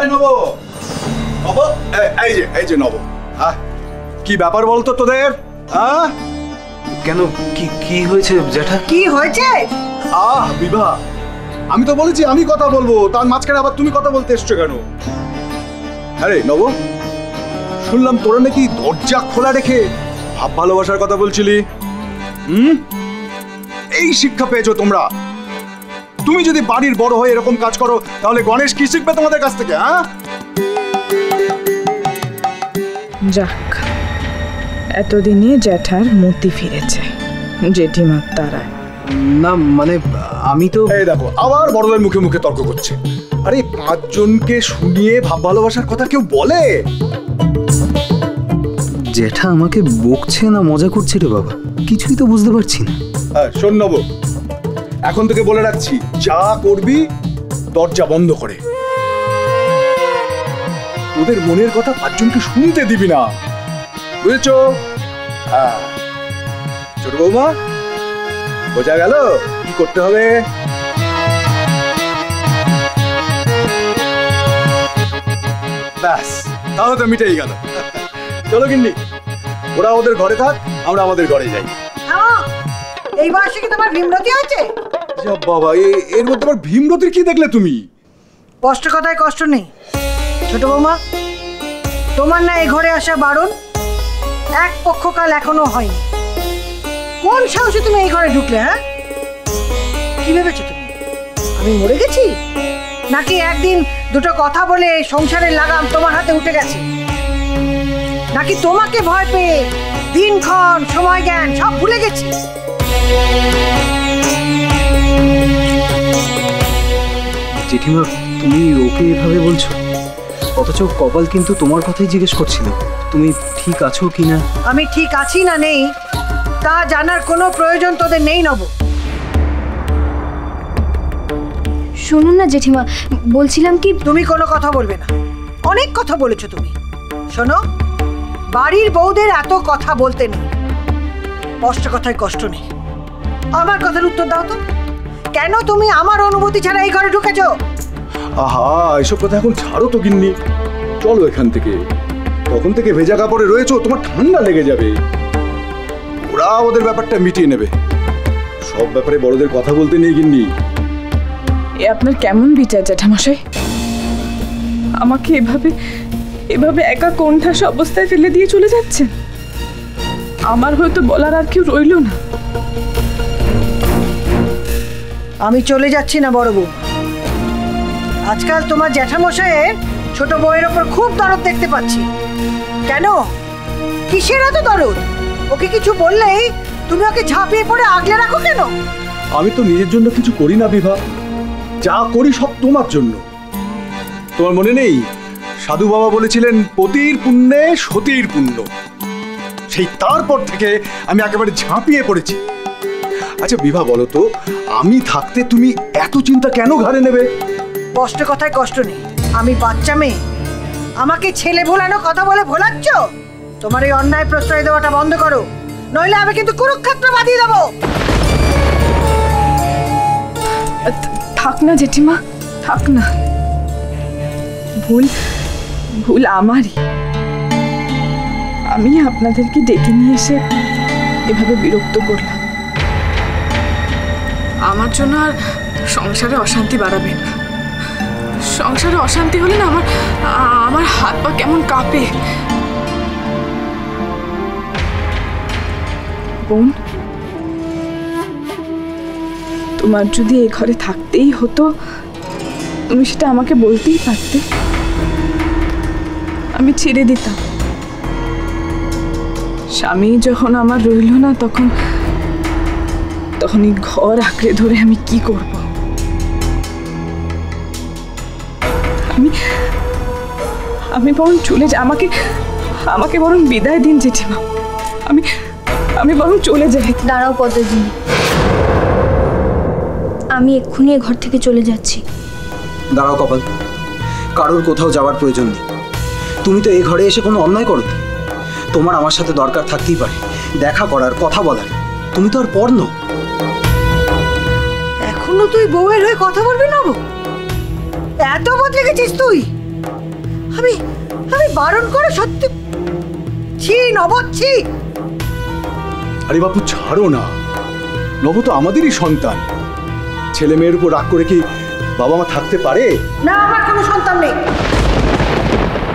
এই নব, নব, এই যে নব, কি ব্যাপার বলতো তোদের? কেন, কি হয়েছে জ্যাঠা? কি হয়েছে? বিভা, আমি তো বলেছি আমি কথা বলবো, তার মাঝখানে আবার তুমি কথা বলতে এসছো কেন? আরে নব, শুনলাম তোরা নাকি দরজা খোলা রেখে ভাব ভালোবাসার কথা বলছিলি। এই শিক্ষা পেয়েছো তোমরা? তুমি যদি বাড়ির বড় হয়ে এরকম কাজ করো তাহলে গণেশ কি শিখবে তোমাদের কাছ থেকে? যাক, এতদিনে জ্যাঠার মতি ফিরেছে জেঠিমার তারায়। না মানে আমি তো এই দেখো আবার বড়দের মুখে মুখে তর্ক করছে। আরে পাঁচজনকে শুনিয়ে ভাব ভালোবাসার কথা কেউ বলে? জ্যাঠা আমাকে বকছে না মজা করছে রে বাবা, কিছুই তো বুঝতে পারছি না। শোন নব, এখন থেকে বলে রাখছি, যা করবি দরজা বন্ধ করে। তোদের মনের কথা পাঁচজনকে শুনতে দিবি না, বুঝেছো? হ্যাঁ ছোট বৌমা, বোঝা গেল কি করতে হবে? ব্যাস, তাহলে তো মিটেই গেল। চলো গিন্নি, ওরা ওদের ঘরে থাক, আমরা আমাদের ঘরে যাই। এই বয়সে কি তোমার ভীমরতি হয়েছে? বাবা, এর মধ্যে আবার ভীমরতির কি দেখলে তুমি? কষ্ট কথায় কষ্ট নেই ছোট বৌমা, তোমার না এই ঘরে আসা বারণ? এক পক্ষকাল এখনো হয়নি। কোন সাহসে তুমি এই ঘরে ঢুকলে? কি ভেবেছো তুমি আমি মরে গেছি? নাকি একদিন দুটো কথা বলে সংসারের লাগাম তোমার হাতে উঠে গেছে? নাকি তোমাকে ভয় পেয়ে দিনক্ষণ সময় জ্ঞান সব ভুলে গেছি? জেঠিমা, তুমি ওকে এভাবে বলছো, অথচ কপাল কিন্তু তোমার কথাই জিজ্ঞেস করছিল, তুমি ঠিক আছো কিনা। আমি ঠিক আছি না নেই তা জানার কোনো প্রয়োজন তোদের নেই নব। শুনুন না জেঠিমা, বলছিলাম কি, তুমি কোনো কথা বলবে না, অনেক কথা বলেছো তুমি। শোনো, বাড়ির বউদের এত কথা বলতে নেই, কষ্ট কথায় কষ্ট নেই। আমার কথার উত্তর দাও তো, কেন তুমি আমার অনুমতি ছাড়া এই ঘরে ঢুকেছো? আহা, এসব কথা এখন ছাড়ো তো গিন্নি, চলো এখান থেকে। তখন থেকে ভেজা কাপড়ে রয়েছো, তোমার ঠান্ডা লেগে যাবে। ওরা ওদের ব্যাপারটা মিটিয়ে নেবে, সব ব্যাপারে বড়দের কথা বলতে নেই গিন্নি। এ আপনার কেমন বিচার জ্যাঠামশাই? আমাকে এভাবে একা কোণঠাস অবস্থায় ফেলে দিয়ে চলে যাচ্ছেন? আমার হয়তো বলার আর কেউ রইল না। আমি চলে যাচ্ছি না বড় বউ। আজকাল তোমার জ্যাঠামশাইয়ের ছোট বউয়ের ওপর খুব দরদ দেখতে পাচ্ছি। কেন, কিসের এত দরদ? ওকে কিছু বললেই তুমি ওকে ঝাঁপিয়ে পড়ে আগলে রাখো কেন? আমি তো নিজের জন্য কিছু করি না বিভা, যা করি সব তোমার জন্য। তোমার মনে নেই সাধু বাবা বলেছিলেন, পতির পুণ্যে সতীর পুণ্য? সেই তারপর থেকে আমি একেবারে ঝাঁপিয়ে পড়েছি। আচ্ছা বিভা, বলো তো, আমি থাকতে তুমি এত চিন্তা কেন ঘাড়ে নেবে? কষ্ট কথায় কষ্ট নেই, আমি বাচ্চা মেয়ে, আমাকে ছেলে ভোলানো কথা বলে ভোলাচ্ছ? তোমার এই অন্যায় প্রশ্রয় দেওয়াটা বন্ধ করো, নইলে আমি কিন্তু কুরুক্ষেত্র বাঁধিয়ে দেবো। থাক না জেঠিমা, থাক না। ভুল আমারই। আমি আপনাদেরকে ডেকে নিয়ে এসে এভাবে বিরক্ত করলাম। আমার জন্য আর সংসারে অশান্তি বাড়াবেন না। সংসারে অশান্তি হলে না আমার হাত পা কেমন কাঁপে। বোন, তোমার যদি এই ঘরে থাকতেই হতো, তুমি সেটা আমাকে বলতেই পারতে, আমি ছেড়ে দিতাম। স্বামী যখন আমার রইল না, তখন এই ঘর আঁকড়ে ধরে আমি কি করব? আমি বরং চলে যাই, আমাকে বরং বিদায় দিন জেঠিমা। আমি বরং চলে যাই। দাঁড়াও পদ্মজি, আমি এক্ষুনি এ ঘর থেকে চলে যাচ্ছি। দাঁড়াও কপাল, কারোর কোথাও যাওয়ার প্রয়োজন নেই। তুমি তো এই ঘরে এসে কোনো অন্যায় করো। তোমার আমার সাথে দরকার থাকতেই পারে, দেখা করার, কথা বলার। তুমি তো আর পর নও। এখনো তুই বউয়ের হয়ে কথা বলবি না? এত বদলে গেছিস তুই? আমি আমি বারণ করে সত্যি ছি নব ছি। আরে বাপু ছাড়ো না, নব তো আমাদেরই সন্তান। ছেলে মেয়ের উপর রাগ করে কি বাবা মা থাকতে পারে? না, আমার কোনো সন্তান নেই,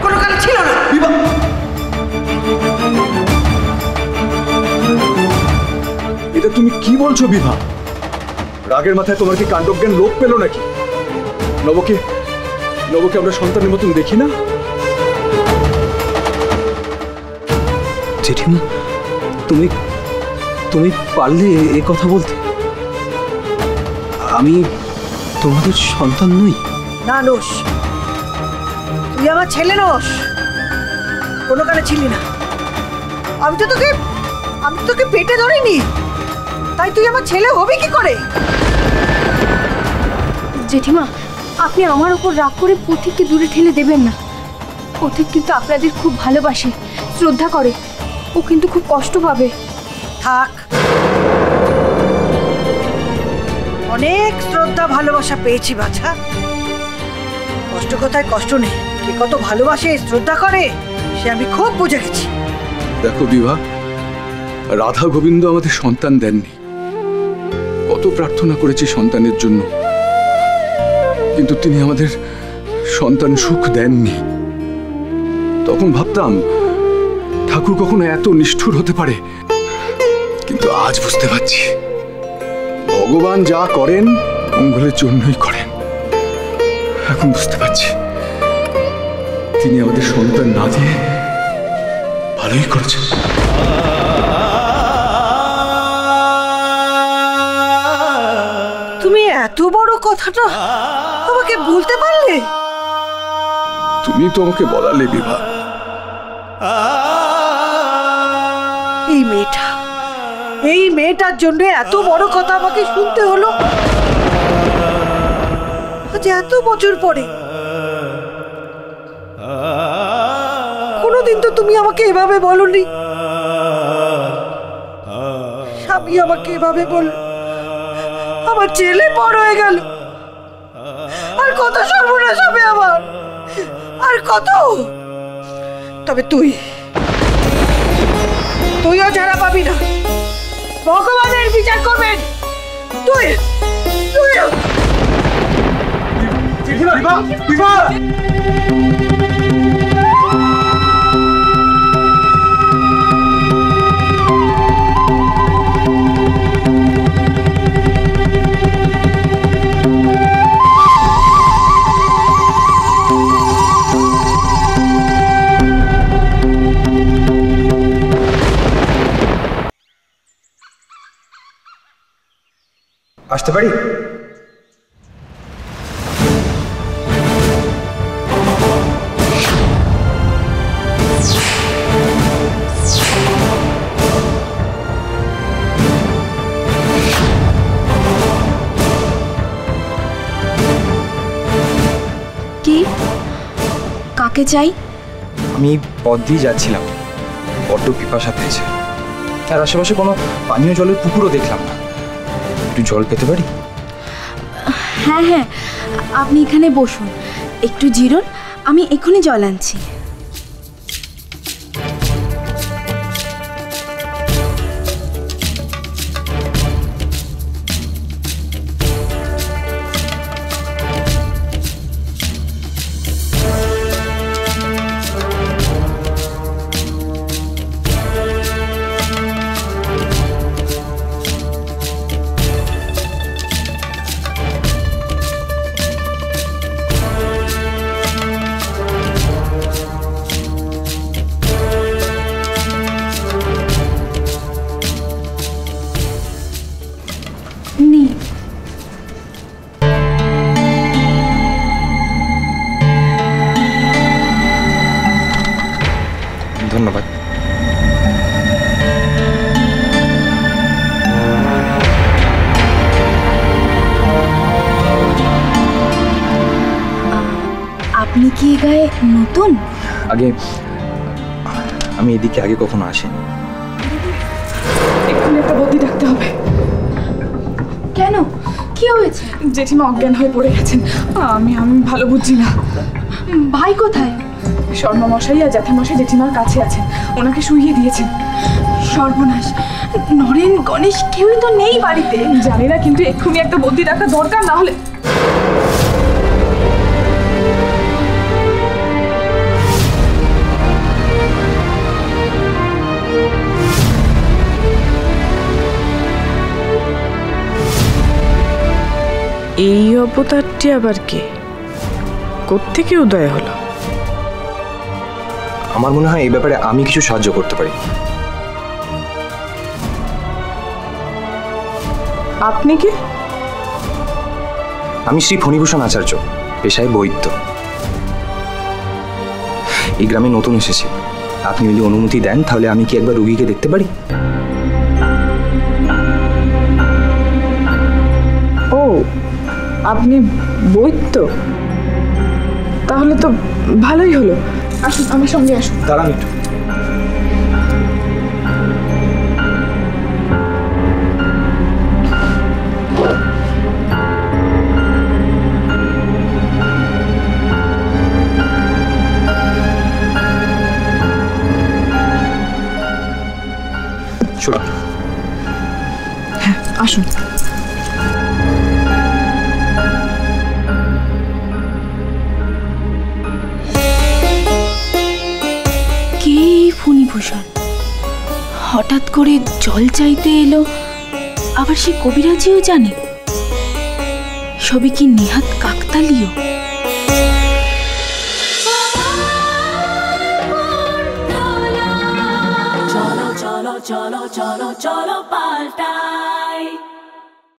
কোনো কালে ছিল না। বিভা, এটা তুমি কি বলছো বিভা? রাগের মাথায় তোমার কি কাণ্ডজ্ঞান লোপ পেল নাকি? নবকে নবকে আমরা সন্তানের মতন দেখি না? জেঠিমা, তুমি তুমি পারলে এ কথা বলতে? আমি তোমাদের সন্তান নই। না নোস, তুই আমার ছেলে নোস, কোনো কালে ছিলি না। আমি তো তোকে পেটে ধরিনি, তাই তুই আমার ছেলে হবি কি করে? জেঠিমা, আপনি আমার ওপর রাগ করে পথিককে দূরে ঠেলে দেবেন না। পথিক কিন্তু আপনাদের খুব ভালোবাসে, শ্রদ্ধা করে। ও কিন্তু খুব কষ্ট পাবে। থাক, অনেক শ্রদ্ধা ভালোবাসা পেয়েছি বাছা। কষ্ট কথায় কষ্ট নেই, কে কত ভালোবাসে শ্রদ্ধা করে সে আমি খুব বুঝে গেছি। দেখো বিভা, রাধা গোবিন্দ আমাদের সন্তান দেননি। কত প্রার্থনা করেছি সন্তানের জন্য, কিন্তু তিনি আমাদের সন্তান সুখ দেননি। তখন ভাবতাম ঠাকুর কখনো এত নিষ্ঠুর হতে পারে, কিন্তু আজ বুঝতে পারছি ভগবান যা করেন মঙ্গলের জন্যই করেন। এখন বুঝতে পারছি তিনি আমাদের সন্তান না দিয়ে ভালোই করেছেন। তুমি এত বড় কথাটা আমাকে বলতে পারলে? তুমি তো আমাকে বলালে বিভা। এই মেয়েটার জন্য এত বড় কথা আমাকে শুনতে হলো আজ এত বছর পরে। কোনোদিন তো তুমি আমাকে এভাবে বলনি। স্বামী আমাকে এভাবে বলল, আমার ছেলে বড় হয়ে গেল, আর কত সর্বনাশ হবে আমার, আর কত। তবে তুইও ছাড়া পাবি না, ভগবানের বিচার করবেন। তুইও আসতে পারি? কি? কাকে চাই? আমি পথ দিয়ে যাচ্ছিলাম, বড্ড পিপাসা পেয়েছে, আর আশেপাশে কোনো পানীয় জলের পুকুরও দেখলাম না। একটু জল পেতে পারি? হ্যাঁ হ্যাঁ, আপনি এখানে বসুন, একটু জিরুন, আমি এক্ষুনি জল আনছি। ধন্যবাদ। আপনি কি এ গায়ে নতুন? আগে আমি এদিকে আগে কখনো আসিনি। এক্ষুনি একটা বদ্যি ডাকতে হবে। কেন, কি হয়েছে? জেঠিমা অজ্ঞান হয়ে পড়ে গেছেন। আমি ভালো বুঝছি না। ভাই কোথায়? শর্মা মশাই আর জ্যাঠামশাই জেঠিমার কাছে আছেন, ওনাকে শুইয়ে দিয়েছেন। সর্বনাশ, নরেন গণেশ কেউই তো নেই বাড়িতে। জানি না, কিন্তু এক্ষুনি একটা বদ্যি রাখা দরকার, না হলে। এই অবতারটি আবার কে? কোত্থেকে উদয় হলো? আমার মনে হয় এই ব্যাপারে আমি কিছু সাহায্য করতে পারি। আপনি কি? আমি শ্রী ফণীভূষণ আচার্য, পেশায় বৈদ্য। এই গ্রামে নতুন এসেছি। আপনি যদি অনুমতি দেন তাহলে আমি কি একবার রুগীকে দেখতে পারি? ও, আপনি বৈদ্য? তাহলে তো ভালোই হলো। আসুন, আমার সঙ্গে আসুন। দাঁড়ান একটু। চলুন। হ্যাঁ, আসুন। কে ফণীভূষণ? হঠাৎ করে জল চাইতে এলো, আবার সে কবিরাজিও জানে? সবই কি নেহাত কাকতালীয়? cholo, cholo, cholo, cholo, cholo, palta.